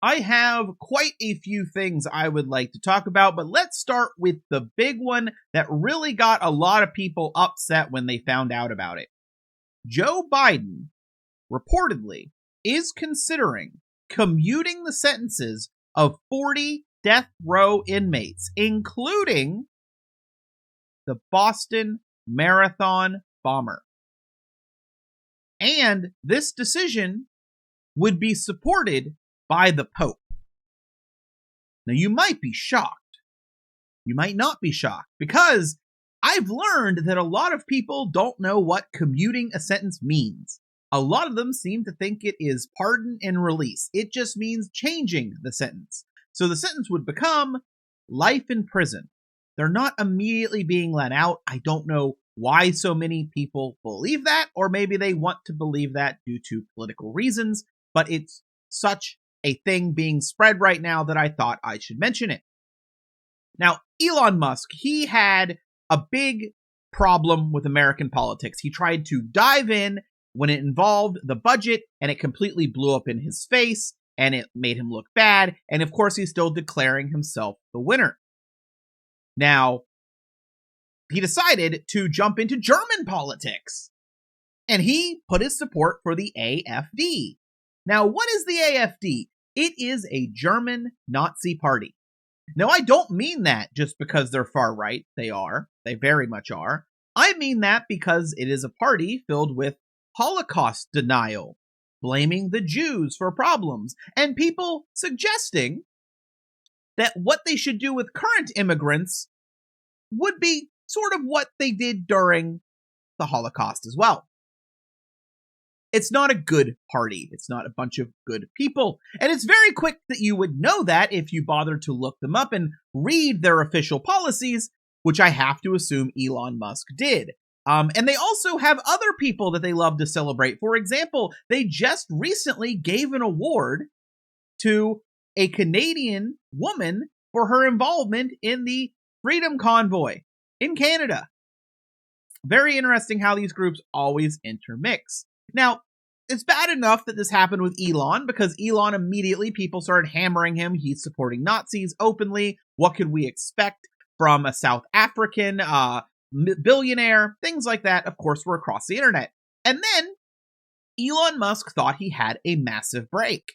I have quite a few things I would like to talk about, but let's start with the big one that really got a lot of people upset when they found out about it. Joe Biden reportedly is considering commuting the sentences of 40 death row inmates, including the Boston Marathon bomber. And this decision would be supported by the Pope. Now, you might be shocked. You might not be shocked, because I've learned that a lot of people don't know what commuting a sentence means. A lot of them seem to think it is pardon and release. It just means changing the sentence. So the sentence would become life in prison. They're not immediately being let out. I don't know why so many people believe that, or maybe they want to believe that due to political reasons, but it's such a thing being spread right now that I thought I should mention it. Now, Elon Musk, he had a big problem with American politics. He tried to dive in when it involved the budget, and it completely blew up in his face, and it made him look bad, and of course he's still declaring himself the winner. Now, he decided to jump into German politics, and he put his support for the AfD. Now, what is the AfD? It is a German Nazi party. Now, I don't mean that just because they're far right. They are. They very much are. I mean that because it is a party filled with Holocaust denial, blaming the Jews for problems, and people suggesting that what they should do with current immigrants would be sort of what they did during the Holocaust as well. It's not a good party. It's not a bunch of good people. And it's very quick that you would know that if you bothered to look them up and read their official policies, which I have to assume Elon Musk did. And they also have other people that they love to celebrate. For example, they just recently gave an award to a Canadian woman for her involvement in the Freedom Convoy in Canada. Very interesting how these groups always intermix. Now, it's bad enough that this happened with Elon, because Elon immediately, people started hammering him. He's supporting Nazis openly. What could we expect from a South African billionaire? Things like that, of course, were across the internet. And then Elon Musk thought he had a massive break.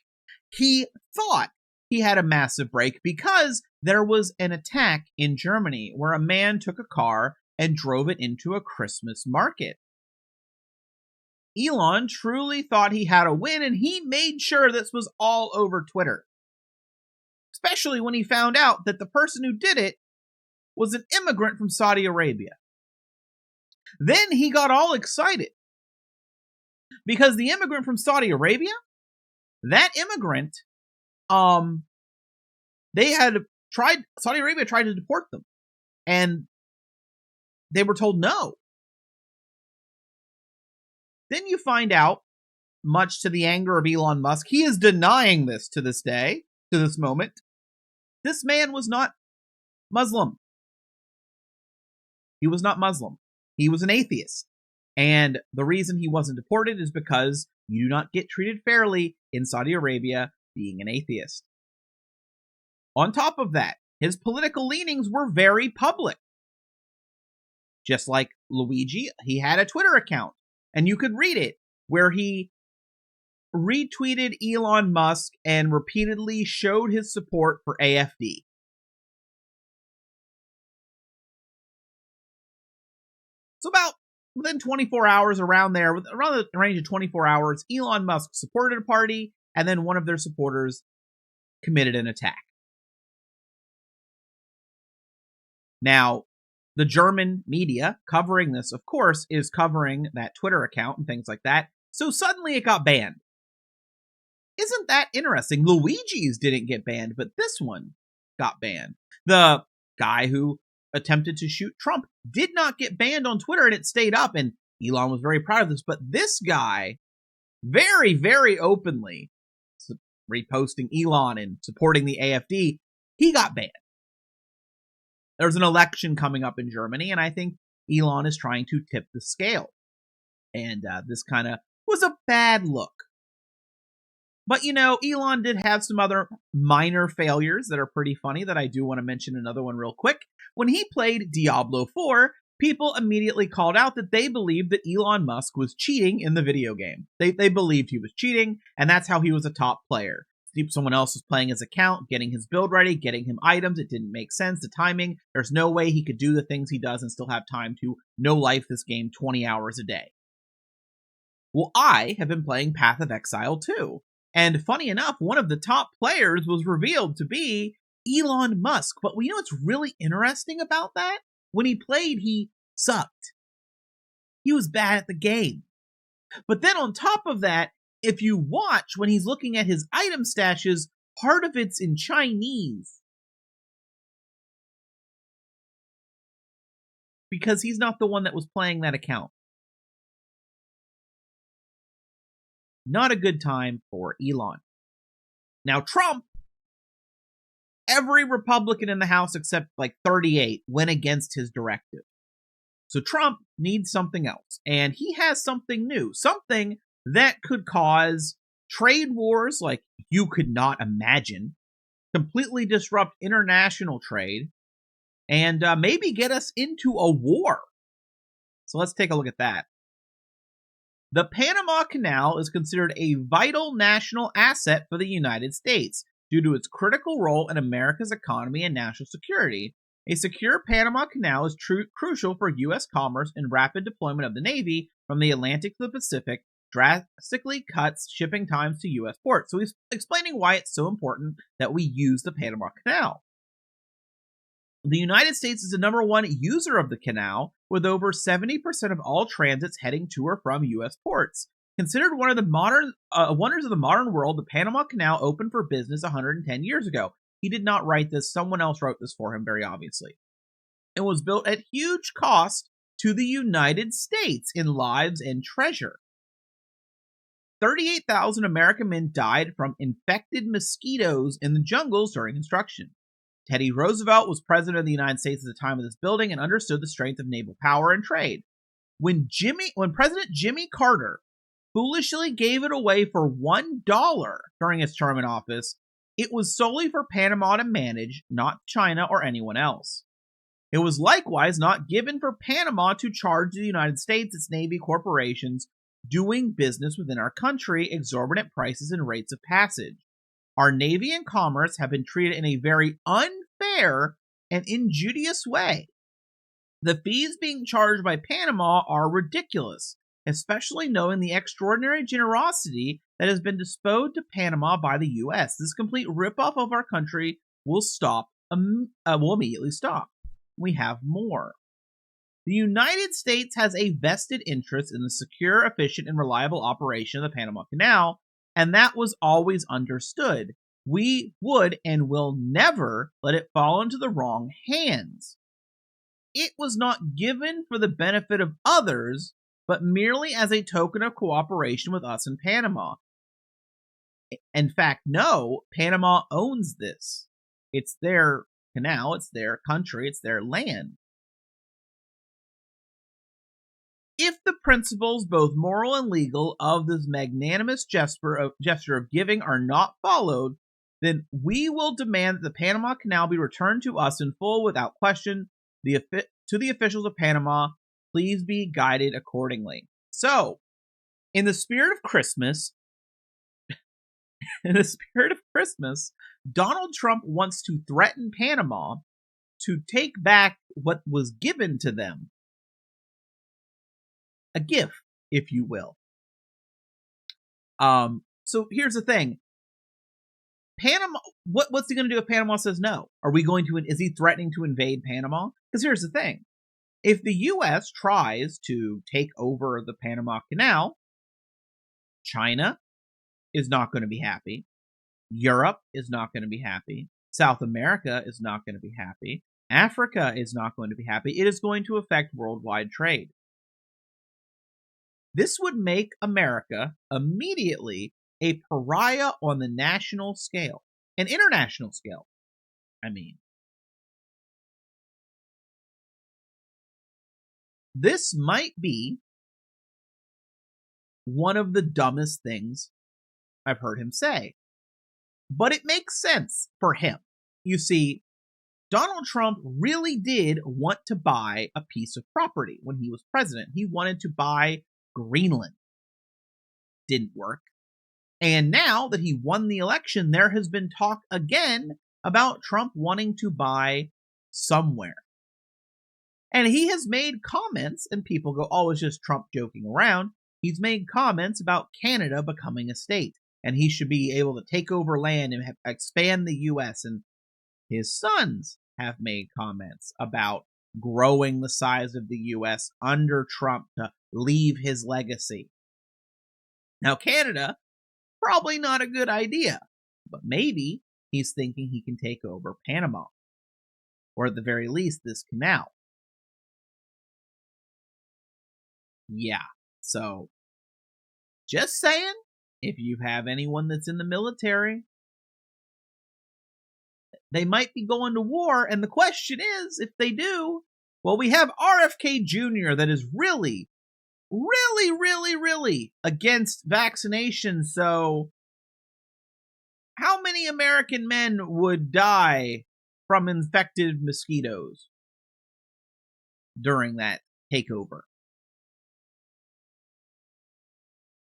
He thought he had a massive break because there was an attack in Germany where a man took a car and drove it into a Christmas market. Elon truly thought he had a win, and he made sure this was all over Twitter. Especially when he found out that the person who did it was an immigrant from Saudi Arabia. Then he got all excited, because the immigrant from Saudi Arabia, that immigrant, Saudi Arabia tried to deport them, and they were told no. Then you find out, much to the anger of Elon Musk, he is denying this to this day, to this moment. This man was not Muslim. He was not Muslim. He was an atheist. And the reason he wasn't deported is because you do not get treated fairly in Saudi Arabia being an atheist. On top of that, his political leanings were very public. Just like Luigi, he had a Twitter account, and you could read it, where he retweeted Elon Musk and repeatedly showed his support for AfD. So about within 24 hours, around the range of 24 hours, Elon Musk supported a party, and then one of their supporters committed an attack. Now, the German media covering this, of course, is covering that Twitter account and things like that. So suddenly it got banned. Isn't that interesting? Luigi's didn't get banned, but this one got banned. The guy who attempted to shoot Trump did not get banned on Twitter, and it stayed up, and Elon was very proud of this. But this guy, very, very openly reposting Elon and supporting the AfD, he got banned. There's an election coming up in Germany, and I think Elon is trying to tip the scale. And this kind of was a bad look. But, Elon did have some other minor failures that are pretty funny that I do want to mention another one real quick. When he played Diablo 4, people immediately called out that they believed that Elon Musk was cheating in the video game. They believed he was cheating, and that's how he was a top player. Someone else was playing his account, getting his build ready, getting him items. It didn't make sense. The timing, there's no way he could do the things he does and still have time to no-life this game 20 hours a day. Well, I have been playing Path of Exile too. And funny enough, one of the top players was revealed to be Elon Musk. But what's really interesting about that? When he played, he sucked. He was bad at the game. But then on top of that, if you watch when he's looking at his item stashes, part of it's in Chinese. Because he's not the one that was playing that account. Not a good time for Elon. Now, Trump, every Republican in the House except like 38 went against his directive. So Trump needs something else. And he has something new. Something that could cause trade wars like you could not imagine, completely disrupt international trade, and maybe get us into a war. So let's take a look at that. The Panama Canal is considered a vital national asset for the United States due to its critical role in America's economy and national security. A secure Panama Canal is crucial for U.S. commerce and rapid deployment of the Navy from the Atlantic to the Pacific, drastically cuts shipping times to U.S. ports. So he's explaining why it's so important that we use the Panama Canal. The United States is the number one user of the canal, with over 70% of all transits heading to or from U.S. ports. Considered one of the wonders of the modern world, the Panama Canal opened for business 110 years ago. He did not write this. Someone else wrote this for him, very obviously. It was built at huge cost to the United States in lives and treasure. 38,000 American men died from infected mosquitoes in the jungles during construction. Teddy Roosevelt was president of the United States at the time of this building and understood the strength of naval power and trade. When President Jimmy Carter foolishly gave it away for $1 during his term in office, it was solely for Panama to manage, not China or anyone else. It was likewise not given for Panama to charge the United States, its Navy corporations, doing business within our country exorbitant prices and rates of passage. Our Navy and commerce have been treated in a very unfair and injurious way. The fees being charged by Panama are ridiculous, especially knowing the extraordinary generosity that has been bestowed to Panama by the U.S. This complete ripoff of our country will immediately stop. We have more. The United States has a vested interest in the secure, efficient, and reliable operation of the Panama Canal, and that was always understood. We would and will never let it fall into the wrong hands. It was not given for the benefit of others, but merely as a token of cooperation with us in Panama. In fact, no, Panama owns this. It's their canal, it's their country, it's their land. If the principles, both moral and legal, of this magnanimous gesture of giving are not followed, then we will demand that the Panama Canal be returned to us in full without question. To the officials of Panama, please be guided accordingly. So, in the spirit of Christmas, Donald Trump wants to threaten Panama to take back what was given to them. A gift, if you will. So here's the thing. Panama, what's he going to do if Panama says no? Is he threatening to invade Panama? Because here's the thing. If the U.S. tries to take over the Panama Canal, China is not going to be happy. Europe is not going to be happy. South America is not going to be happy. Africa is not going to be happy. It is going to affect worldwide trade. This would make America immediately a pariah on the national scale, an international scale, I mean. This might be one of the dumbest things I've heard him say. But it makes sense for him. You see, Donald Trump really did want to buy a piece of property when he was president. He wanted to buy Greenland. Didn't work. And now that he won the election, there has been talk again about Trump wanting to buy somewhere. And he has made comments, and people go, oh, it's just Trump joking around. He's made comments about Canada becoming a state, and he should be able to take over land and expand the U.S. And his sons have made comments about growing the size of the U.S. under Trump to leave his legacy. Now, Canada, probably not a good idea, but maybe he's thinking he can take over Panama, or at the very least, this canal. Yeah, so just saying, if you have anyone that's in the military, they might be going to war, and the question is, if they do, well, we have RFK Jr. that is really against vaccination, so how many American men would die from infected mosquitoes during that takeover?